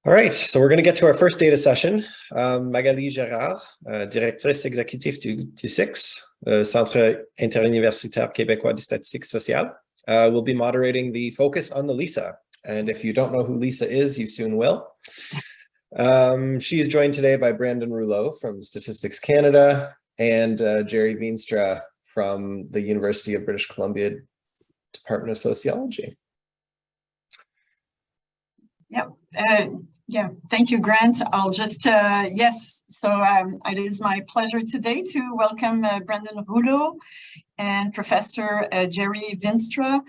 All right, so we're going to get to our first data session. Magali Gérard, directrice exécutive du CIX, Centre interuniversitaire québécois de statistiques sociales, will be moderating the focus on the LISA. And if you don't know who LISA is, you soon will. She is joined today by Brandon Rouleau from Statistics Canada and Jerry Veenstra from the University of British Columbia Department of Sociology. Yeah, thank you, Grant. I'll just, yes, so it is my pleasure today to welcome Brandon Rouleau and Professor Jerry Veenstra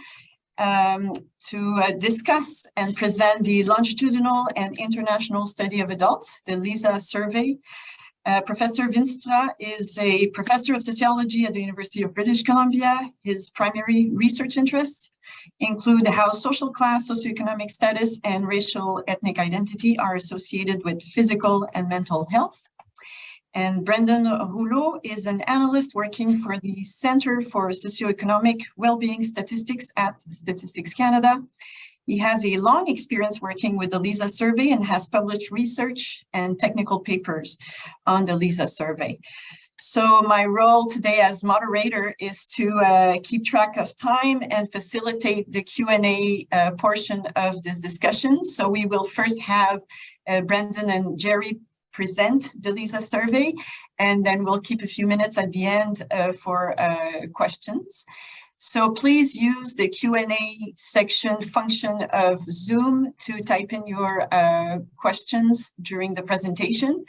to discuss and present the longitudinal and international study of adults, the LISA survey. Professor Veenstra is a professor of sociology at the University of British Columbia. His primary research interests include how social class, socioeconomic status, and racial ethnic identity are associated with physical and mental health. And Brandon Rouleau is an analyst working for the Center for Socioeconomic Wellbeing Statistics at Statistics Canada. He has a long experience working with the LISA survey and has published research and technical papers on the LISA survey. So my role today as moderator is to keep track of time and facilitate the Q&A portion of this discussion. So we will first have Brandon and Jerry present the LISA survey, and then we'll keep a few minutes at the end for questions. So please use the Q&A section function of Zoom to type in your questions during the presentation,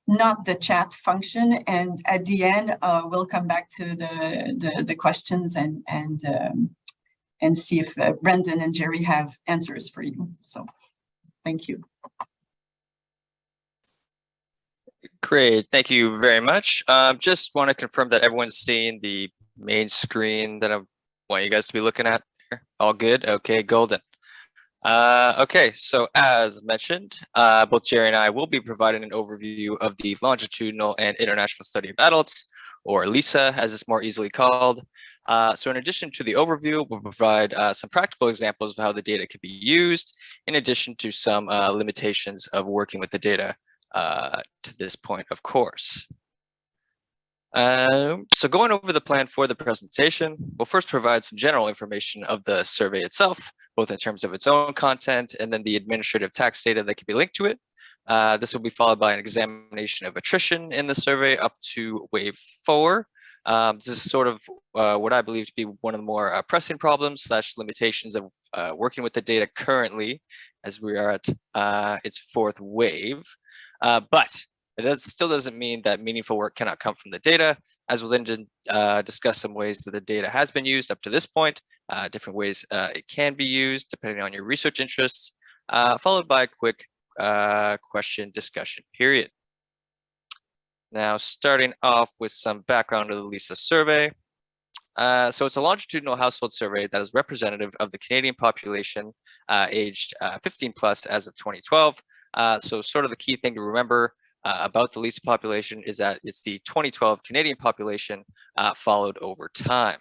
not the chat function. And at the end, we'll come back to the questions and see if Brandon and Jerry have answers for you. So thank you. Great, thank you very much. Just want to confirm that everyone's seeing the main screen that I want you guys to be looking at here. All good? Okay, golden. Okay, so as mentioned, both Jerry and I will be providing an overview of the longitudinal and international study of adults, or LISA, as it's more easily called. So in addition to the overview, we'll provide some practical examples of how the data can be used, in addition to some limitations of working with the data to this point, of course. So going over the plan for the presentation, we'll first provide some general information of the survey itself, both in terms of its own content and then the administrative tax data that can be linked to it. This will be followed by an examination of attrition in the survey up to wave 4. This is sort of what I believe to be one of the more pressing problems / limitations of working with the data currently, as we are at its 4th wave. But it still doesn't mean that meaningful work cannot come from the data, as we'll then discuss some ways that the data has been used up to this point, different ways it can be used depending on your research interests, followed by a quick question discussion period. Now, starting off with some background of the LISA survey. So it's a longitudinal household survey that is representative of the Canadian population aged 15 plus as of 2012. So sort of the key thing to remember about the LISA population is that it's the 2012 Canadian population followed over time.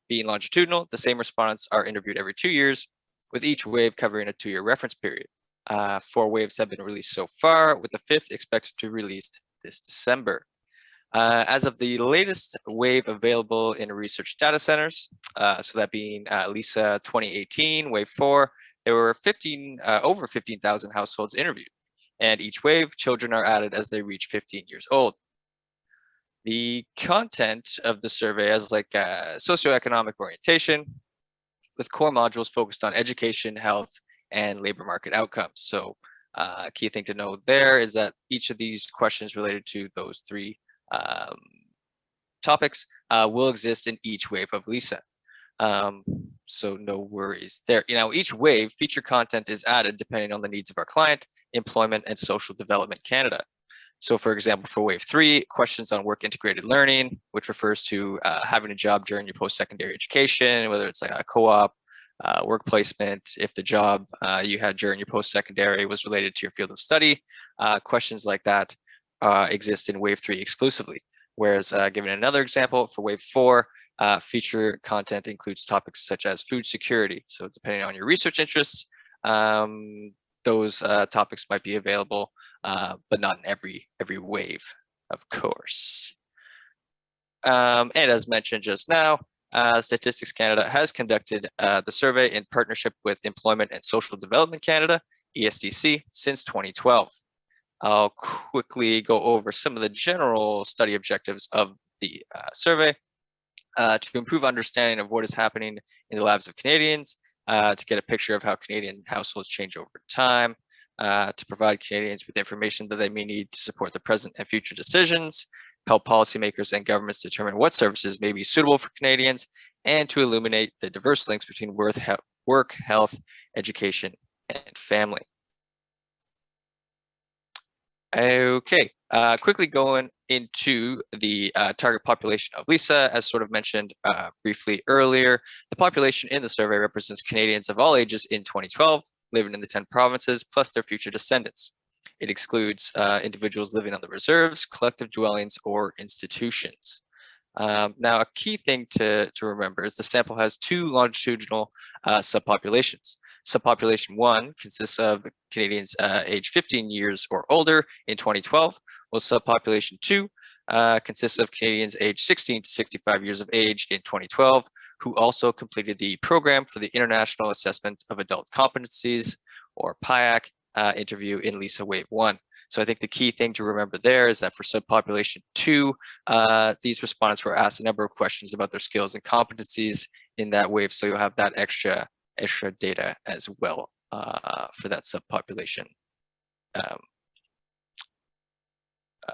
Being longitudinal, the same respondents are interviewed every 2 years, with each wave covering a 2-year reference period. 4 waves have been released so far, with the 5th expected to be released this December. As of the latest wave available in research data centers, so that being LISA 2018, wave 4, there were over 15,000 households interviewed. And each wave, children are added as they reach 15 years old. The content of the survey has like socioeconomic orientation, with core modules focused on education, health, and labor market outcomes. So a key thing to know there is that each of these questions related to those 3 topics will exist in each wave of LISA. So no worries there. You know, each wave feature content is added depending on the needs of our client, employment, and social development Canada. So for example, for wave 3, questions on work integrated learning, which refers to having a job during your post-secondary education, whether it's like a co-op, work placement, if the job you had during your post-secondary was related to your field of study, questions like that exist in wave 3 exclusively. Whereas given another example, for wave 4, feature content includes topics such as food security. So depending on your research interests, those topics might be available, but not in every wave, of course. And as mentioned just now, Statistics Canada has conducted the survey in partnership with Employment and Social Development Canada, ESDC, since 2012. I'll quickly go over some of the general study objectives of the survey to improve understanding of what is happening in the lives of Canadians, to get a picture of how Canadian households change over time, to provide Canadians with information that they may need to support their present and future decisions, help policymakers and governments determine what services may be suitable for Canadians, and to illuminate the diverse links between work, health, education, and family. Okay, quickly going into the target population of LISA, as sort of mentioned briefly earlier. The population in the survey represents Canadians of all ages in 2012, living in the 10 provinces, plus their future descendants. It excludes individuals living on the reserves, collective dwellings, or institutions. Now, a key thing to remember is the sample has two longitudinal subpopulations. Subpopulation 1 consists of Canadians aged 15 years or older in 2012, while subpopulation 2 consists of Canadians aged 16 to 65 years of age in 2012, who also completed the program for the International Assessment of Adult Competencies, or PIAC, interview in LISA Wave 1. So I think the key thing to remember there is that for subpopulation 2, these respondents were asked a number of questions about their skills and competencies in that wave, so you'll have that extra data as well for that subpopulation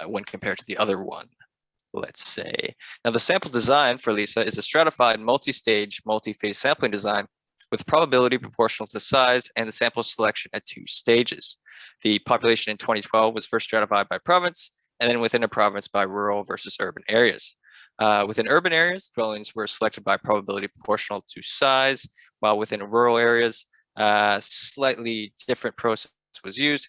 when compared to the other one, let's say. Now, the sample design for LISA is a stratified multi-stage, multi-phase sampling design with probability proportional to size and the sample selection at 2 stages. The population in 2012 was first stratified by province, and then within a province by rural versus urban areas. Within urban areas, dwellings were selected by probability proportional to size, while within rural areas, slightly different process was used.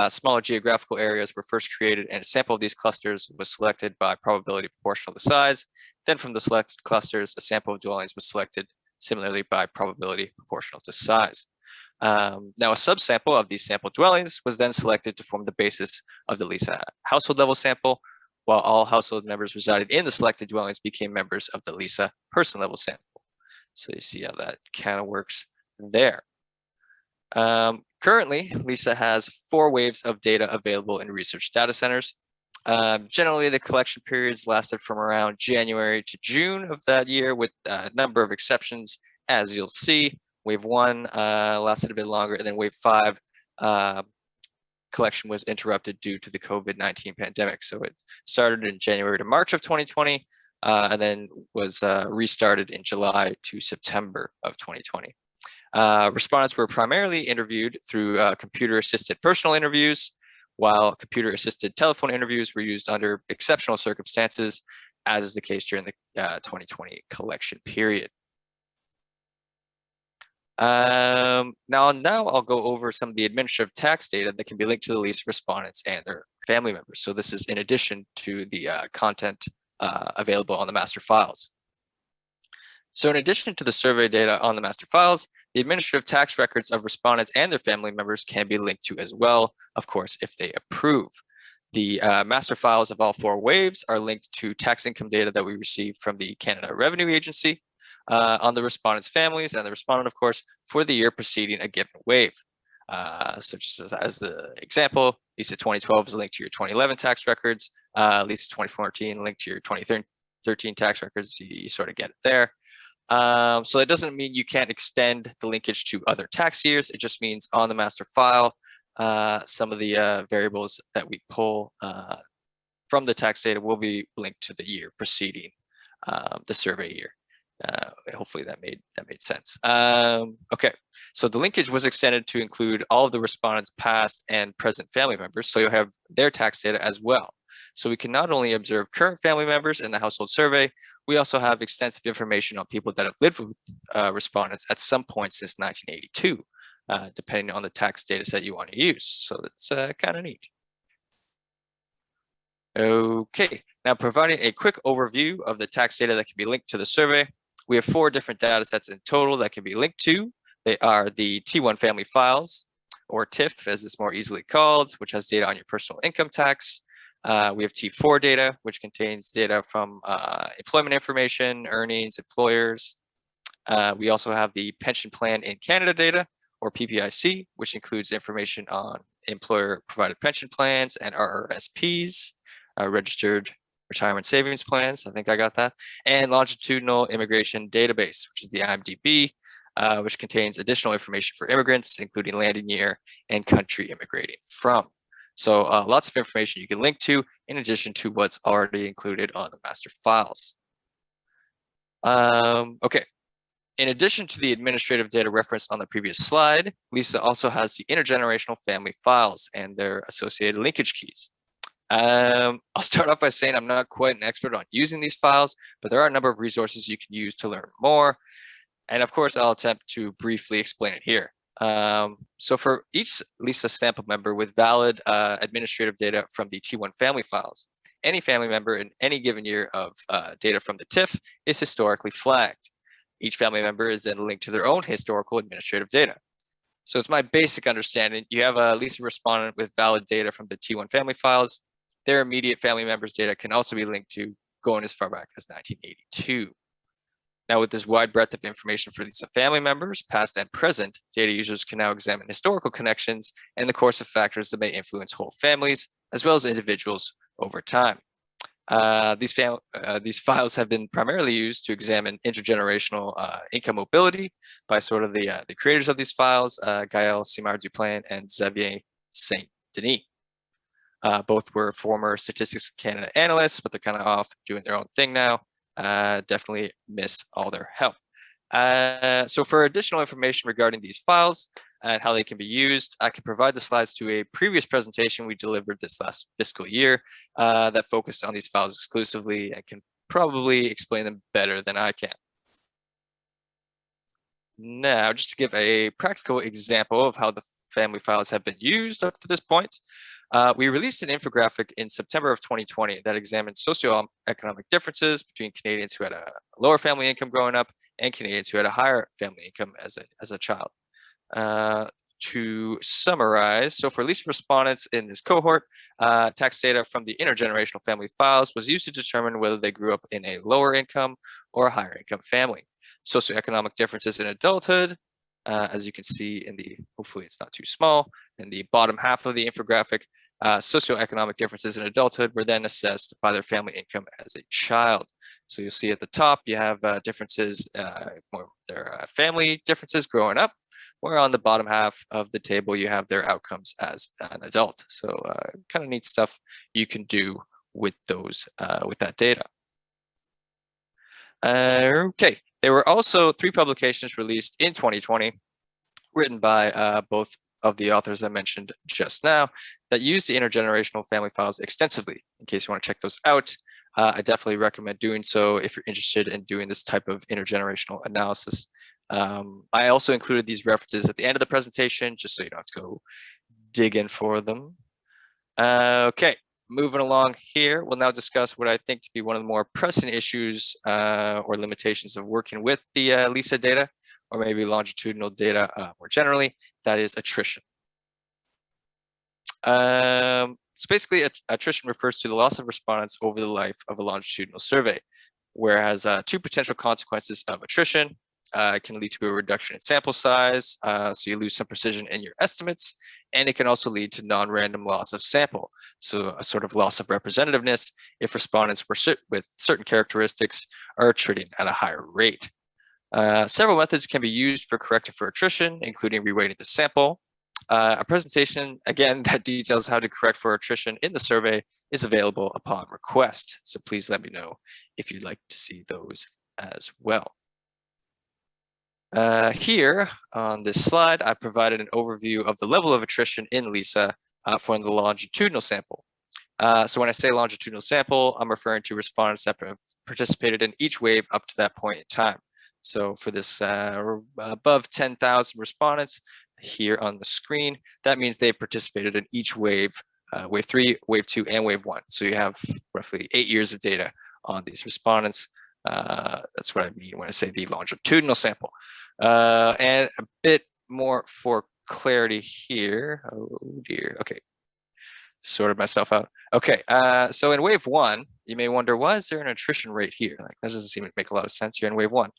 Smaller geographical areas were first created, and a sample of these clusters was selected by probability proportional to size. Then from the selected clusters, a sample of dwellings was selected similarly by probability proportional to size. Now, a subsample of these sample dwellings was then selected to form the basis of the LISA household level sample, while all household members resided in the selected dwellings became members of the LISA person level sample. So you see how that kind of works there. Currently, LISA has 4 waves of data available in research data centers. Generally, the collection periods lasted from around January to June of that year, with a number of exceptions, as you'll see. Wave 1 lasted a bit longer, and then Wave 5 collection was interrupted due to the COVID-19 pandemic. So it started in January to March of 2020, and then was restarted in July to September of 2020. Respondents were primarily interviewed through computer-assisted personal interviews, while computer-assisted telephone interviews were used under exceptional circumstances, as is the case during the 2020 collection period. Now I'll go over some of the administrative tax data that can be linked to the LISA respondents and their family members. So this is in addition to the content available on the master files. So in addition to the survey data on the master files, the administrative tax records of respondents and their family members can be linked to as well, of course, if they approve. The master files of all 4 waves are linked to tax income data that we received from the Canada Revenue Agency on the respondents' families and the respondent, of course, for the year preceding a given wave. So just as an example, LISA 2012 is linked to your 2011 tax records, LISA 2014 linked to your 2013 tax records. You sort of get it there. So that doesn't mean you can't extend the linkage to other tax years. It just means on the master file, some of the variables that we pull from the tax data will be linked to the year preceding the survey year. Hopefully that made sense. Okay, so the linkage was extended to include all of the respondents' past and present family members, so you'll have their tax data as well. So we can not only observe current family members in the household survey, we also have extensive information on people that have lived with respondents at some point since 1982, depending on the tax data set you want to use. So that's kind of neat. Okay, now providing a quick overview of the tax data that can be linked to the survey. We have 4 different data sets in total that can be linked to. They are the T1 family files, or TIF, as it's more easily called, which has data on your personal income tax. We have T4 data, which contains data from employment information, earnings, employers. We also have the Pension Plan in Canada data, or PPIC, which includes information on employer-provided pension plans and RRSPs, registered retirement savings plans. I think I got that. And Longitudinal Immigration Database, which is the IMDb, which contains additional information for immigrants, including landing year and country immigrating from. So lots of information you can link to, in addition to what's already included on the master files. Okay. In addition to the administrative data referenced on the previous slide, LISA also has the intergenerational family files and their associated linkage keys. I'll start off by saying I'm not quite an expert on using these files, but there are a number of resources you can use to learn more. And of course, I'll attempt to briefly explain it here. So for each LISA sample member with valid administrative data from the T1 family files, any family member in any given year of data from the TIF is historically flagged. Each family member is then linked to their own historical administrative data. So it's my basic understanding, you have a LISA respondent with valid data from the T1 family files. Their immediate family members' data can also be linked to going as far back as 1982. Now, with this wide breadth of information for LISA family members, past and present, data users can now examine historical connections and the course of factors that may influence whole families, as well as individuals over time. These files have been primarily used to examine intergenerational income mobility by sort of the creators of these files, Gaël Simard-Duplan and Xavier Saint-Denis. Both were former Statistiques Canada analysts, but they're kind of off doing their own thing now. Definitely miss all their help. So for additional information regarding these files and how they can be used, I can provide the slides to a previous presentation we delivered this last fiscal year that focused on these files exclusively and can probably explain them better than I can. Now, just to give a practical example of how the family files have been used up to this point, we released an infographic in September of 2020 that examined socioeconomic differences between Canadians who had a lower family income growing up and Canadians who had a higher family income as a child. To summarize, so for LISA respondents in this cohort, tax data from the intergenerational family files was used to determine whether they grew up in a lower income or a higher income family. Socioeconomic differences in adulthood, as you can see in the, hopefully it's not too small, in the bottom half of the infographic, socioeconomic differences in adulthood were then assessed by their family income as a child. So you'll see at the top, you have differences, their family differences growing up, where on the bottom half of the table, you have their outcomes as an adult. So kind of neat stuff you can do with those, with that data. Okay, there were also 3 publications released in 2020, written by both of the authors I mentioned just now, that use the intergenerational family files extensively. In case you want to check those out, I definitely recommend doing so if you're interested in doing this type of intergenerational analysis. I also included these references at the end of the presentation, just so you don't have to go digging for them. Okay, moving along here, we'll now discuss what I think to be one of the more pressing issues or limitations of working with the LISA data, or maybe longitudinal data more generally, that is attrition. So basically, attrition refers to the loss of respondents over the life of a longitudinal survey, whereas 2 potential consequences of attrition can lead to a reduction in sample size, so you lose some precision in your estimates, and it can also lead to non-random loss of sample, so a sort of loss of representativeness if respondents were with certain characteristics are attriting at a higher rate. Several methods can be used for correcting for attrition, including reweighting the sample. A presentation, again, that details how to correct for attrition in the survey is available upon request, so please let me know if you'd like to see those as well. Here on this slide, I provided an overview of the level of attrition in LISA for the longitudinal sample. So when I say longitudinal sample, I'm referring to respondents that have participated in each wave up to that point in time. So for this above 10,000 respondents here on the screen, that means they participated in each wave, wave 3, wave 2, and wave 1. So you have roughly 8 years of data on these respondents. That's what I mean when I say the longitudinal sample. And a bit more for clarity here. Oh dear. Okay. Sorted myself out. Okay. So in wave one, you may wonder, why is there an attrition rate here? Like, that doesn't seem to make a lot of sense here in wave one.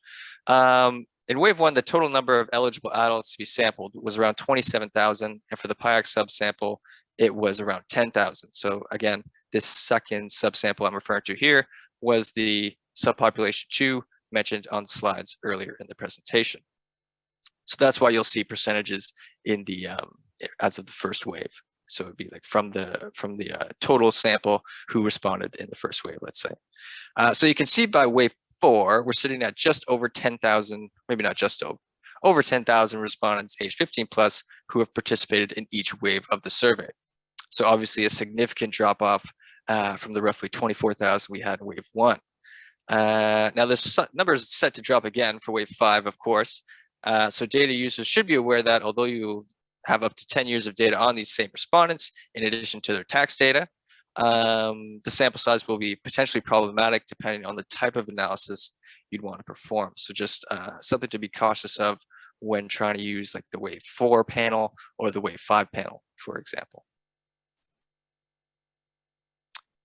In wave one, the total number of eligible adults to be sampled was around 27,000. And for the PIAC subsample, it was around 10,000. So again, this second subsample I'm referring to here was the subpopulation 2 mentioned on the slides earlier in the presentation. So that's why you'll see percentages in the as of the first wave. So it'd be like from the total sample who responded in the first wave, let's say. So you can see by wave 4, we're sitting at just over 10,000, maybe not just over 10,000 respondents age 15 plus who have participated in each wave of the survey. So obviously a significant drop off from the roughly 24,000 we had in wave 1. Now this number is set to drop again for wave 5, of course. So data users should be aware that although you have up to 10 years of data on these same respondents, in addition to their tax data, the sample size will be potentially problematic depending on the type of analysis you'd want to perform. So just something to be cautious of when trying to use like the wave 4 panel or the wave 5 panel, for example.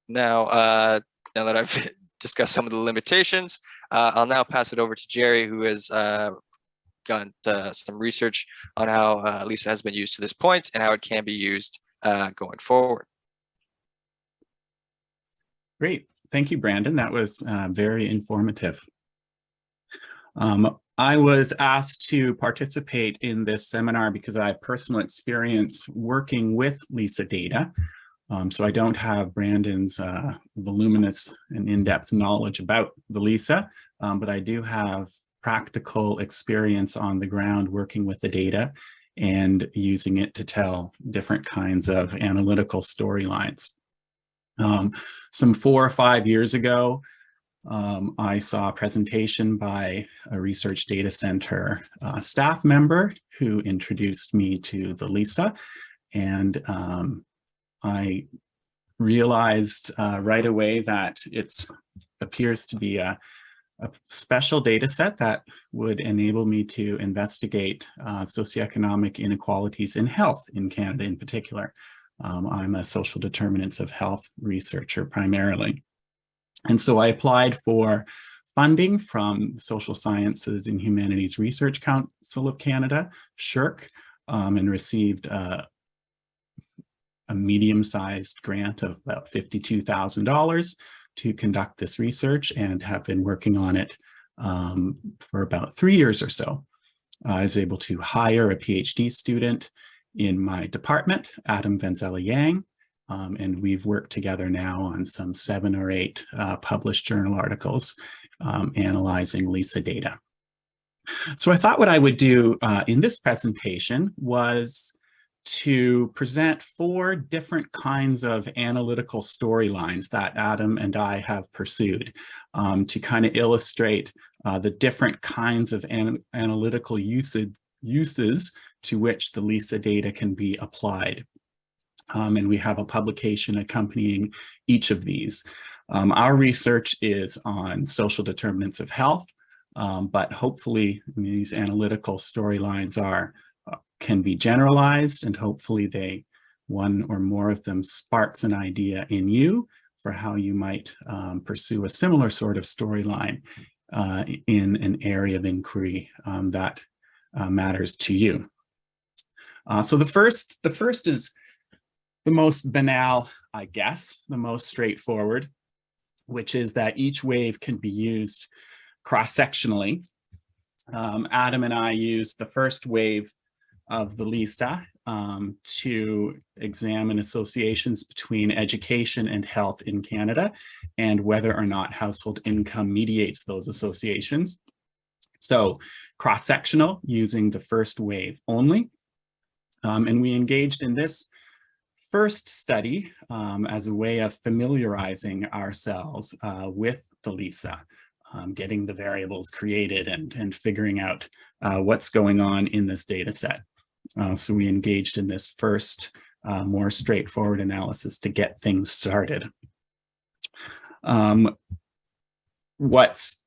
Now, now that I've discussed some of the limitations, I'll now pass it over to Jerry, who has got some research on how LISA has been used to this point and how it can be used going forward. Great. Thank you, Brandon. That was very informative. I was asked to participate in this seminar because I have personal experience working with LISA data. So I don't have Brandon's voluminous and in-depth knowledge about the LISA, but I do have practical experience on the ground working with the data and using it to tell different kinds of analytical storylines. Some 4 or 5 years ago, I saw a presentation by a research data center staff member who introduced me to the LISA, and I realized right away that it appears to be a special data set that would enable me to investigate socioeconomic inequalities in health in Canada in particular. I'm a social determinants of health researcher primarily. And so I applied for funding from Social Sciences and Humanities Research Council of Canada, SSHRC, and received a medium-sized grant of about $52,000 to conduct this research, and have been working on it for about 3 years or so. I was able to hire a PhD student in my department, Adam Venzela-Yang, and we've worked together now on some 7 or 8 published journal articles analyzing LISA data. So I thought what I would do in this presentation was to present 4 different kinds of analytical storylines that Adam and I have pursued to kind of illustrate the different kinds of analytical uses to which the LISA data can be applied. And we have a publication accompanying each of these. Our research is on social determinants of health, but hopefully these analytical storylines can be generalized, and hopefully one or more of them sparks an idea in you for how you might pursue a similar sort of storyline in an area of inquiry that matters to you. So the first is the most banal, I guess, the most straightforward, which is that each wave can be used cross-sectionally. Adam and I used the first wave of the LISA to examine associations between education and health in Canada and whether or not household income mediates those associations. So cross-sectional, using the first wave only. And we engaged in this first study as a way of familiarizing ourselves with the LISA, getting the variables created and figuring out what's going on in this data set. So we engaged in this first more straightforward analysis to get things started. What's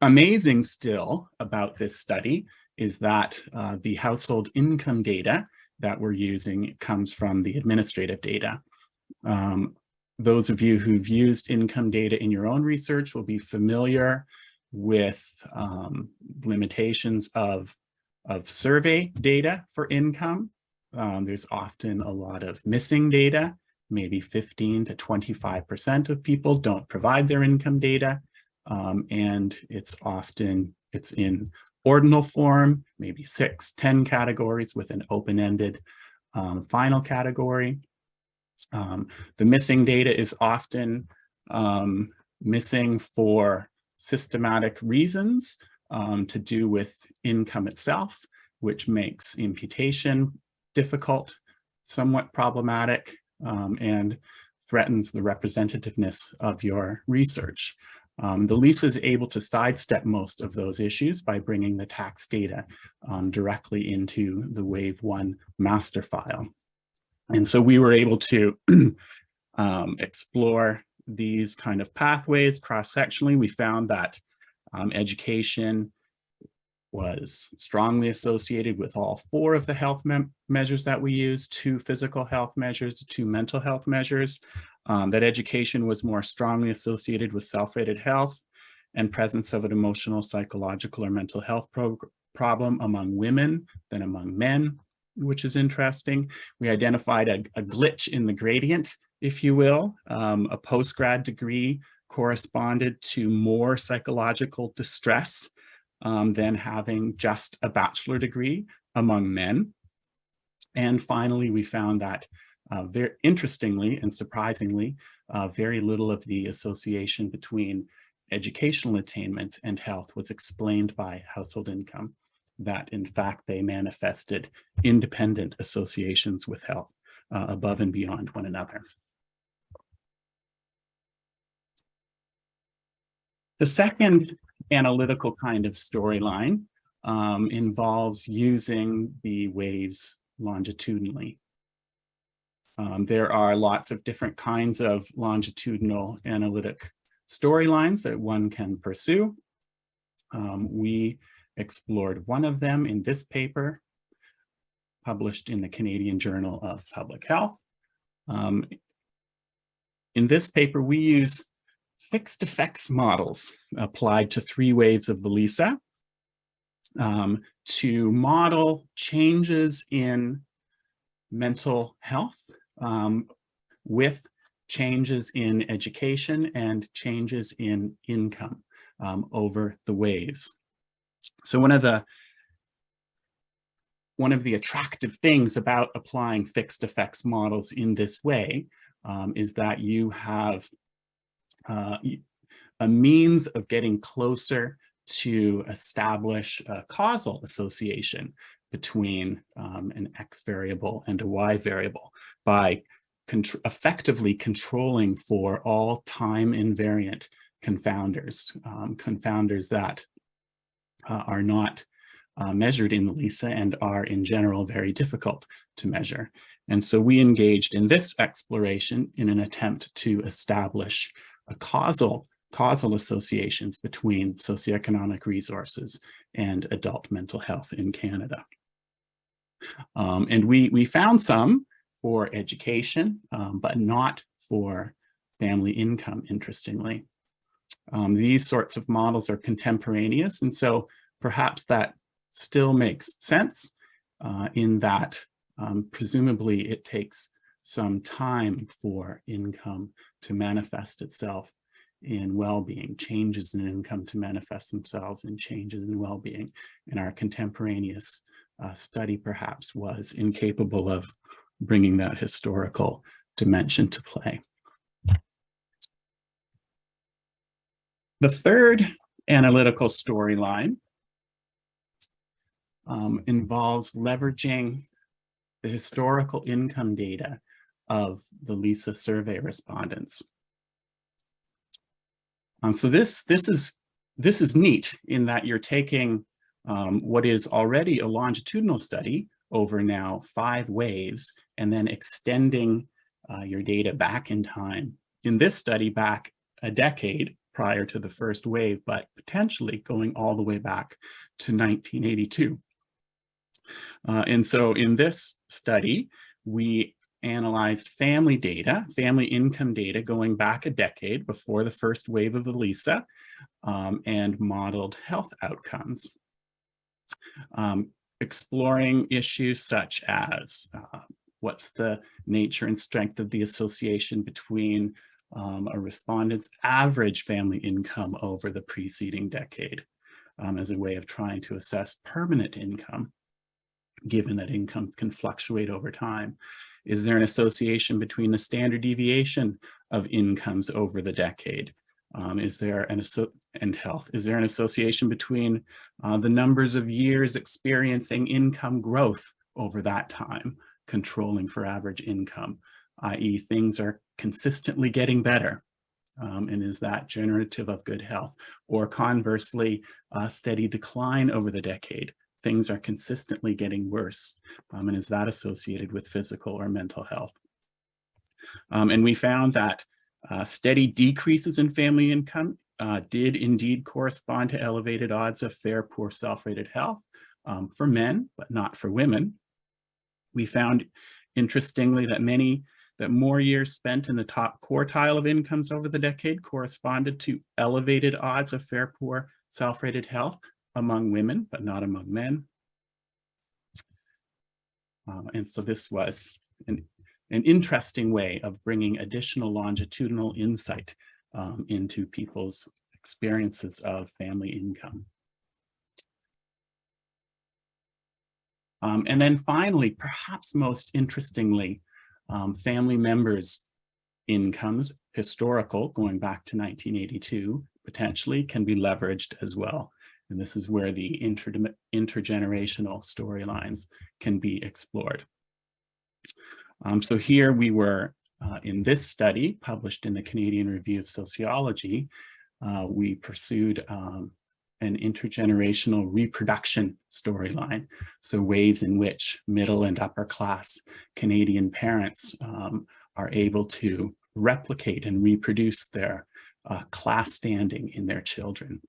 amazing still about this study is that the household income data that we're using comes from the administrative data. Those of you who've used income data in your own research will be familiar with limitations of survey data for income. There's often a lot of missing data. Maybe 15 to 25% of people don't provide their income data. And it's in ordinal form, maybe 6, 10 categories with an open-ended final category. The missing data is often missing for systematic reasons to do with income itself, which makes imputation difficult, somewhat problematic, and threatens the representativeness of your research. The LISA is able to sidestep most of those issues by bringing the tax data directly into the Wave 1 master file. And so we were able to explore these kind of pathways cross-sectionally. We found that education was strongly associated with all 4 of the health measures that we use, 2 physical health measures, 2 mental health measures, that education was more strongly associated with self-rated health and presence of an emotional, psychological, or mental health problem among women than among men, which is interesting. We identified a glitch in the gradient, if you will. A postgrad degree corresponded to more psychological distress than having just a bachelor degree among men. And finally, we found that very interestingly and surprisingly, very little of the association between educational attainment and health was explained by household income, that in fact they manifested independent associations with health above and beyond one another. The second analytical kind of storyline involves using the waves longitudinally. There are lots of different kinds of longitudinal analytic storylines that one can pursue. We explored one of them in this paper, published in the Canadian Journal of Public Health. In this paper, we use fixed effects models applied to 3 waves of the LISA to model changes in mental health with changes in education and changes in income over the waves. So one of the attractive things about applying fixed effects models in this way is that you have a means of getting closer to establish a causal association between an X variable and a Y variable by effectively controlling for all time invariant confounders, confounders that are not measured in the LISA and are in general very difficult to measure. And so we engaged in this exploration in an attempt to establish a causal associations between socioeconomic resources and adult mental health in Canada. And we found some for education, but not for family income, interestingly. These sorts of models are contemporaneous, and so perhaps that still makes sense in that presumably it takes some time for income to manifest itself in well-being, changes in income to manifest themselves in changes in well-being. And our contemporaneous study perhaps was incapable of bringing that historical dimension to play. The third analytical storyline involves leveraging the historical income data of the LISA survey respondents. So this is neat in that you're taking what is already a longitudinal study over now 5 waves and then extending your data back in time. In this study, back a decade prior to the first wave, but potentially going all the way back to 1982. And so in this study, we analyzed family data, family income data going back a decade before the first wave of ELISA, and modeled health outcomes, exploring issues such as what's the nature and strength of the association between a respondent's average family income over the preceding decade, as a way of trying to assess permanent income, given that incomes can fluctuate over time. Is there an association between the standard deviation of incomes over the decade? Is there an association between the numbers of years experiencing income growth over that time, controlling for average income, i.e. things are consistently getting better? And is that generative of good health? Or conversely, a steady decline over the decade, things are consistently getting worse, and is that associated with physical or mental health? And we found that steady decreases in family income did indeed correspond to elevated odds of fair, poor, self-rated health for men, but not for women. We found, interestingly, that more years spent in the top quartile of incomes over the decade corresponded to elevated odds of fair, poor, self-rated health among women, but not among men. And so this was an interesting way of bringing additional longitudinal insight into people's experiences of family income. And then finally, perhaps most interestingly, family members' incomes, historical, going back to 1982, potentially can be leveraged as well. And this is where the intergenerational storylines can be explored. So here we were, in this study, published in the Canadian Review of Sociology, we pursued an intergenerational reproduction storyline. So ways in which middle and upper class Canadian parents are able to replicate and reproduce their class standing in their children,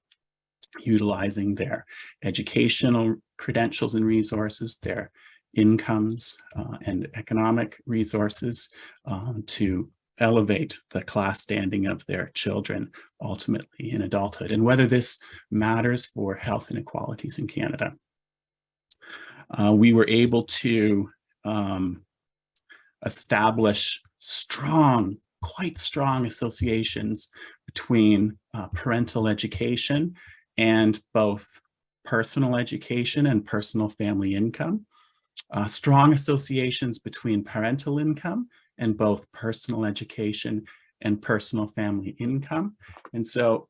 utilizing their educational credentials and resources, their incomes and economic resources to elevate the class standing of their children ultimately in adulthood, and whether this matters for health inequalities in Canada. We were able to establish quite strong associations between parental education and both personal education and personal family income, strong associations between parental income and both personal education and personal family income, and so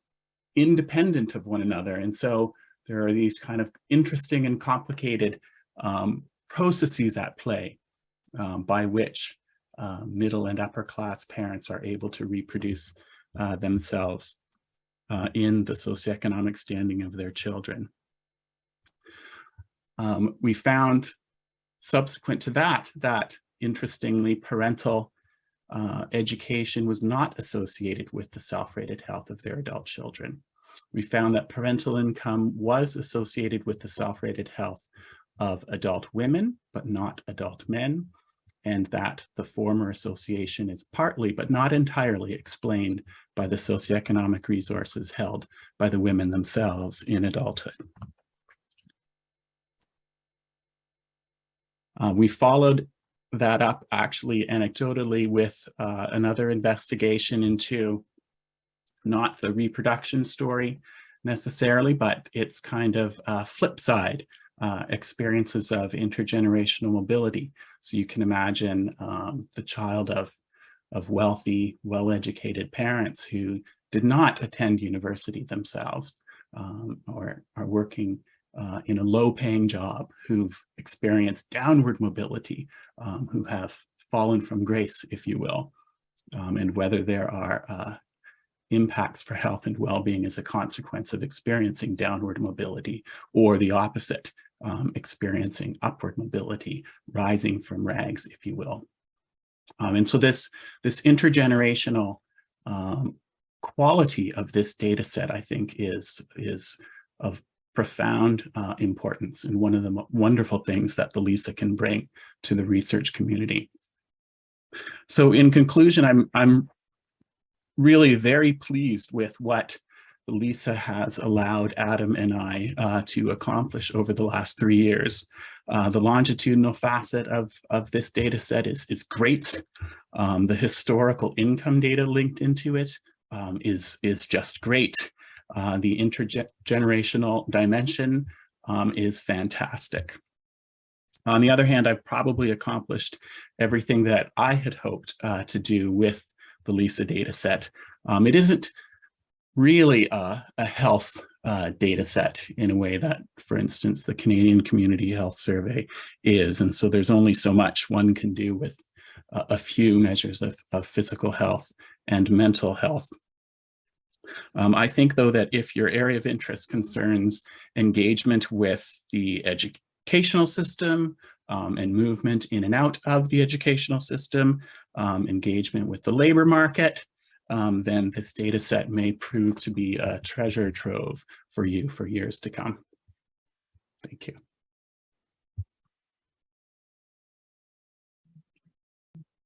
independent of one another. And so there are these kind of interesting and complicated processes at play by which middle and upper class parents are able to reproduce themselves in the socioeconomic standing of their children. We found subsequent to that interestingly, parental education was not associated with the self-rated health of their adult children. We found that parental income was associated with the self-rated health of adult women, but not adult men, and that the former association is partly, but not entirely, explained by the socioeconomic resources held by the women themselves in adulthood. We followed that up actually anecdotally with another investigation into not the reproduction story necessarily, but its kind of flip side, experiences of intergenerational mobility. So you can imagine the child of wealthy, well-educated parents who did not attend university themselves or are working in a low-paying job, who've experienced downward mobility, who have fallen from grace, if you will, and whether there are impacts for health and well-being as a consequence of experiencing downward mobility, or the opposite, experiencing upward mobility, rising from rags, if you will. And so this intergenerational quality of this data set, I think, is of profound importance and one of the wonderful things that the LISA can bring to the research community. So in conclusion, I'm really very pleased with what the LISA has allowed Adam and I to accomplish over the last 3 years. The longitudinal facet of this data set is great. The historical income data linked into it is just great. The intergenerational dimension is fantastic. On the other hand, I've probably accomplished everything that I had hoped to do with the LISA data set. It isn't really a health data set in a way that, for instance, the Canadian Community Health Survey is. And so there's only so much one can do with a few measures of physical health and mental health. I think, though, that if your area of interest concerns engagement with the educational system and movement in and out of the educational system, engagement with the labor market, then this data set may prove to be a treasure trove for you for years to come. Thank you.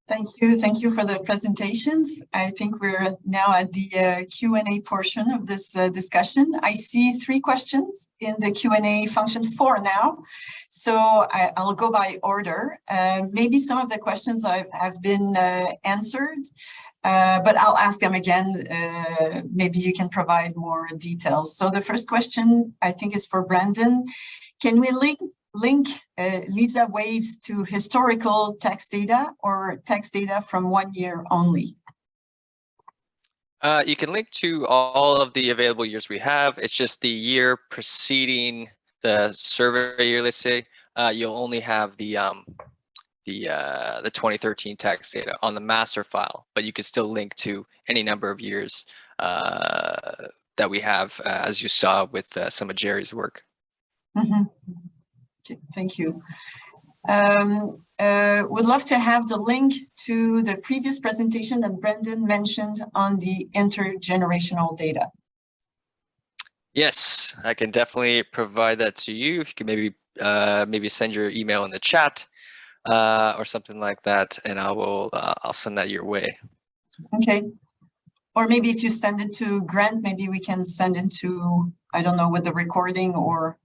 Thank you for the presentations. I think we're now at the Q&A portion of this discussion. I see 3 questions in the Q&A function 4 now, so I'll go by order. Maybe some of the questions have been answered, but I'll ask them again. Maybe you can provide more details. So the first question, I think, is for Brandon. Can we link LISA waves to historical text data or text data from 1 year only? You can link to all of the available years we have. It's just the year preceding the survey year, let's say, you'll only have the 2013 text data on the master file, but you can still link to any number of years that we have, as you saw with some of Jerry's work. Mm-hmm. Okay, thank you. Would love to have the link to the previous presentation that Brendan mentioned on the intergenerational data. Yes, I can definitely provide that to you. If you can maybe send your email in the chat or something like that, and I'll send that your way. Okay. Or maybe if you send it to Grant, maybe we can send it to, I don't know, with the recording, or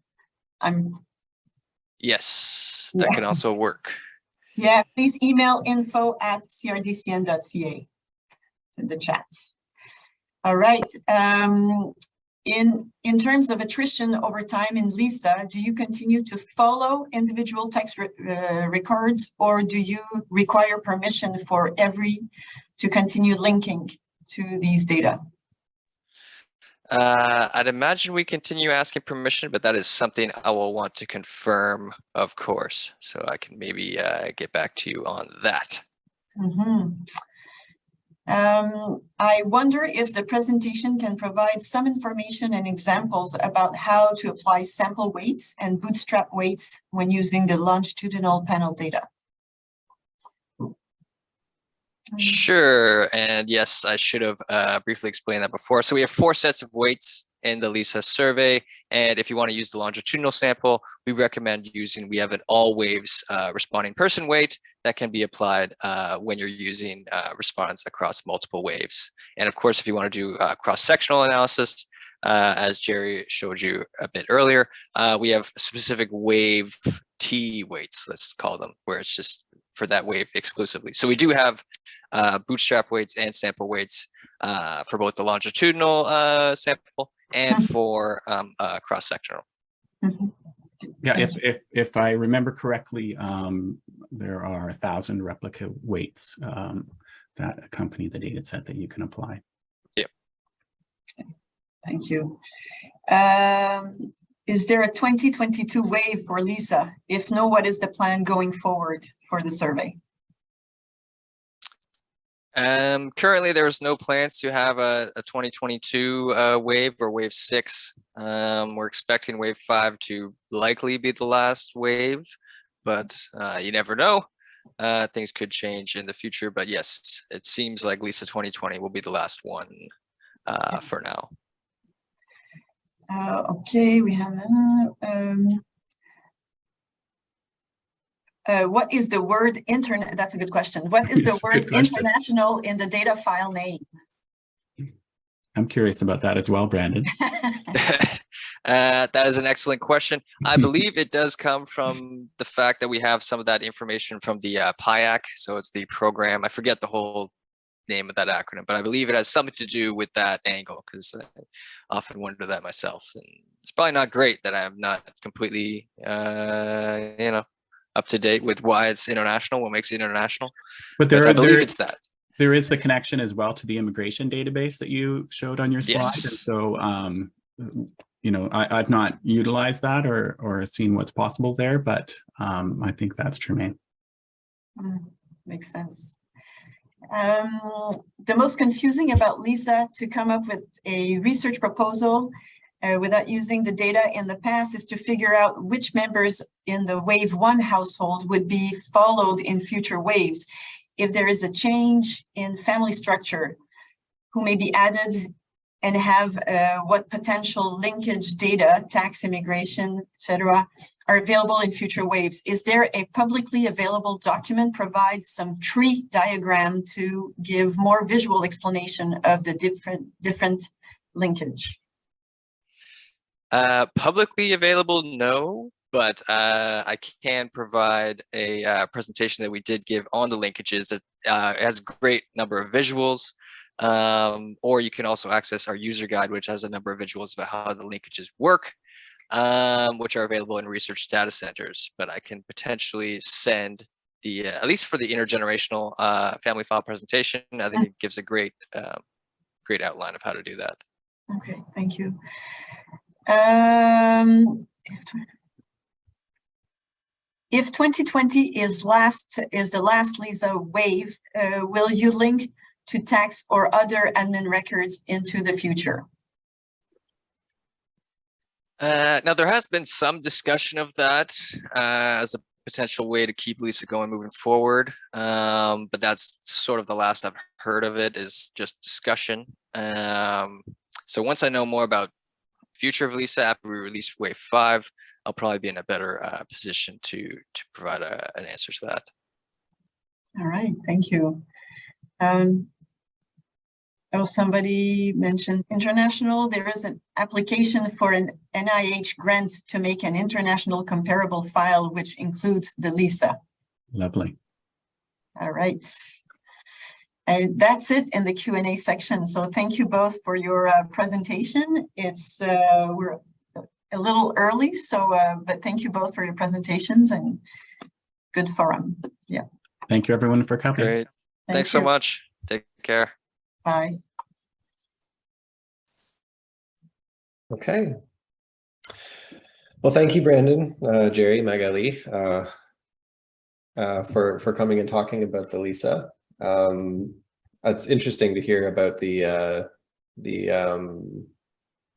Yes, that can also work. Yeah, please email info@crdcn.ca in the chat. All right. In terms of attrition over time in LISA, do you continue to follow individual text records, or do you require permission for every to continue linking to these data? I'd imagine we continue asking permission, but that is something I will want to confirm, of course. So I can maybe get back to you on that. Mm-hmm. I wonder if the presentation can provide some information and examples about how to apply sample weights and bootstrap weights when using the longitudinal panel data. Sure, and yes, I should have briefly explained that before. So we have 4 sets of weights in the LISA survey, and if you want to use the longitudinal sample, we recommend we have an all waves responding person weight that can be applied when you're using respondents across multiple waves. And of course, if you want to do cross-sectional analysis, as Jerry showed you a bit earlier, we have specific wave T weights, let's call them, where it's just for that wave exclusively. So we do have bootstrap weights and sample weights for both the longitudinal sample and for cross-sectional. Yeah, if I remember correctly, there are 1,000 replica weights that accompany the data set that you can apply. Yep. Thank you. Is there a 2022 wave for LISA? If no, what is the plan going forward for the survey? Currently, there's no plans to have a 2022 wave or wave 6. We're expecting wave 5 to likely be the last wave, but you never know. Things could change in the future, but yes, it seems like LISA 2020 will be the last one for now. Okay, we have what is the word internet? That's a good question. What is the word international in the data file name? I'm curious about that as well, Brandon. That is an excellent question. I believe it does come from the fact that we have some of that information from the PIAC. So it's the program. I forget the whole name of that acronym, but I believe it has something to do with that angle, because I often wonder that myself. And it's probably not great that I'm not completely, up to date with why it's international, what makes it international. But I believe it's that. There is the connection as well to the immigration database that you showed on your slide. Yes. And so, I've not utilized that or seen what's possible there, but I think that's germane. Makes sense. The most confusing about Lisa to come up with a research proposal without using the data in the past is to figure out which members in the wave 1 household would be followed in future waves. If there is a change in family structure, who may be added and have what potential linkage data, tax, immigration, etc., are available in future waves. Is there a publicly available document provide some tree diagram to give more visual explanation of the different linkage? Publicly available, no. But I can provide a presentation that we did give on the linkages. It has a great number of visuals, or you can also access our user guide, which has a number of visuals about how the linkages work, which are available in research data centers. But I can potentially send the, at least for the intergenerational family file presentation, I think it gives a great, great outline of how to do that. Okay, thank you. If 2020 is the last Lisa wave, will you link to tax or other admin records into the future? Now, there has been some discussion of that as a potential way to keep Lisa going moving forward, but that's sort of the last I've heard of it, is just discussion. So once I know more about future of Lisa after we release wave 5, I'll probably be in a better position to provide an answer to that. All right, thank you. Somebody mentioned international. There is an application for an NIH grant to make an international comparable file, which includes the Lisa. Lovely. All right. And that's it in the Q&A section. So thank you both for your presentation. It's we're a little early, so but thank you both for your presentations and good forum. Yeah. Thank you everyone for coming. Great. Thanks so much. Take care. Bye. Okay. Well, thank you, Brandon, Jerry, Magali, for coming and talking about the Lisa. It's interesting to hear about the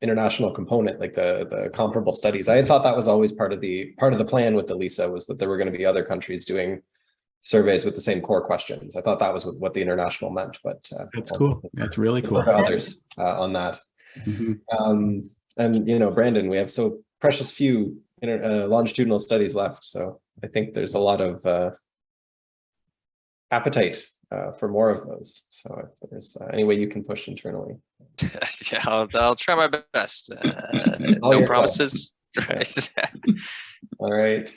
international component, like the comparable studies. I had thought that was always part of the plan with the Lisa, was that there were going to be other countries doing surveys with the same core questions. I thought that was what the international meant, but that's cool. That's really cool. Others on that. Mm-hmm. And Brandon, we have so precious few longitudinal studies left, so I think there's a lot of appetite for more of those. So if there's any way you can push internally. Yeah, I'll try my best. No promises. Right. All right.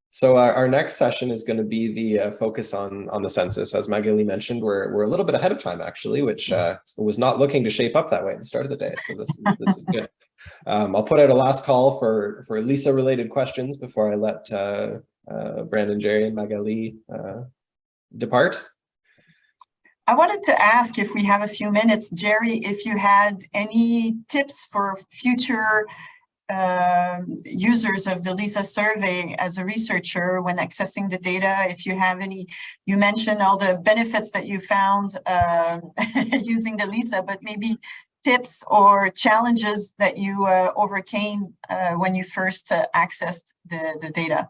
So our next session is going to be the focus on the census. As Magali mentioned, we're a little bit ahead of time, actually, which was not looking to shape up that way at the start of the day. So this is good. I'll put out a last call for Lisa related questions before I let Brandon, Jerry, and Magali depart. I wanted to ask, if we have a few minutes, Jerry, if you had any tips for future users of the Lisa survey as a researcher when accessing the data. If you have any, you mentioned all the benefits that you found using the Lisa, but maybe tips or challenges that you overcame when you first accessed the data.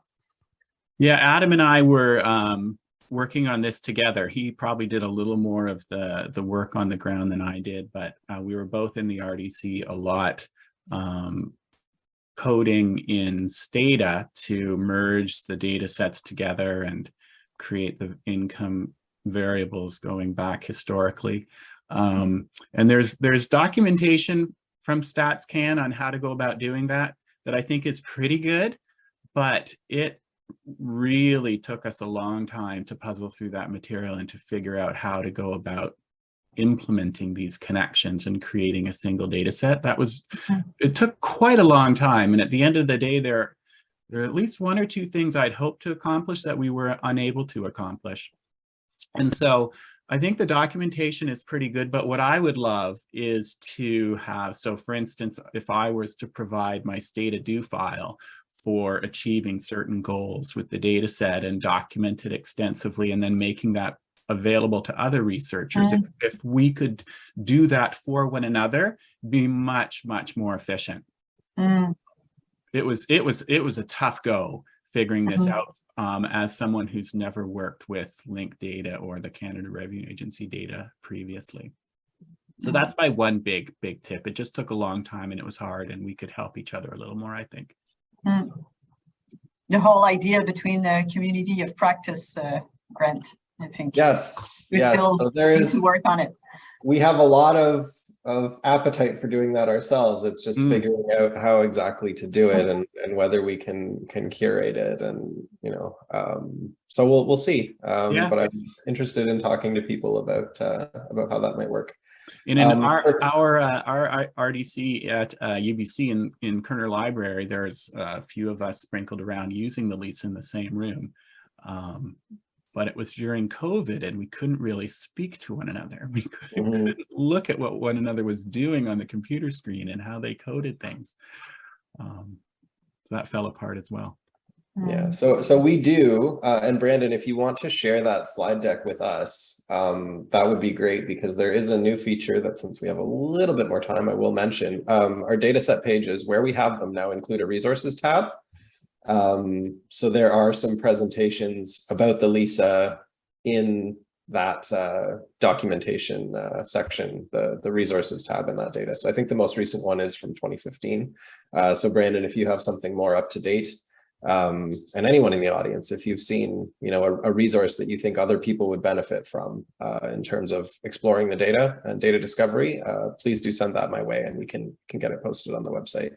Yeah, Adam and I were working on this together. He probably did a little more of the work on the ground than I did, but we were both in the RDC a lot, coding in Stata to merge the data sets together and create the income variables going back historically. And there's documentation from StatsCan on how to go about doing that I think is pretty good, but it really took us a long time to puzzle through that material and to figure out how to go about implementing these connections and creating a single data set. It took quite a long time. And at the end of the day, there are at least one or two things I'd hoped to accomplish that we were unable to accomplish. And so I think the documentation is pretty good, but what I would love is to have, so for instance, if I was to provide my Stata do file for achieving certain goals with the data set and document it extensively and then making that available to other researchers, if we could do that for one another, be much, much more efficient. It was a tough go figuring this out as someone who's never worked with linked data or the Canada Revenue Agency data previously. So that's my one big tip. It just took a long time and it was hard, and we could help each other a little more, I think. The whole idea between the community of practice, Grant, I think. Yes, We yes. still So there need is, to work on it. we have a lot of appetite for doing that ourselves. It's just figuring out how exactly to do it and whether we can curate it, and so we'll see. But I'm interested in talking to people about how that might work. And in our RDC at UBC in Kerner Library, there's a few of us sprinkled around using the lease in the same room. But it was during COVID and we couldn't really speak to one another. We couldn't look at what one another was doing on the computer screen and how they coded things. So that fell apart as well. Yeah, so we do, and Brandon, if you want to share that slide deck with us, that would be great, because there is a new feature that, since we have a little bit more time, I will mention. Our dataset pages, where we have them now, include a resources tab. So there are some presentations about the LISA in that documentation section, the resources tab in that data. So I think the most recent one is from 2015. So Brandon, if you have something more up to date, and anyone in the audience, if you've seen, a resource that you think other people would benefit from in terms of exploring the data and data discovery, please do send that my way, and we can get it posted on the website.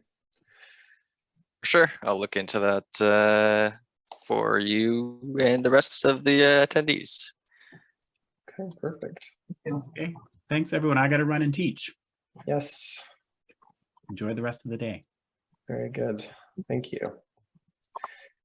Sure, I'll look into that for you and the rest of the attendees. Okay, perfect. Okay, thanks everyone. I got to run and teach. Yes. Enjoy the rest of the day. Very good. Thank you.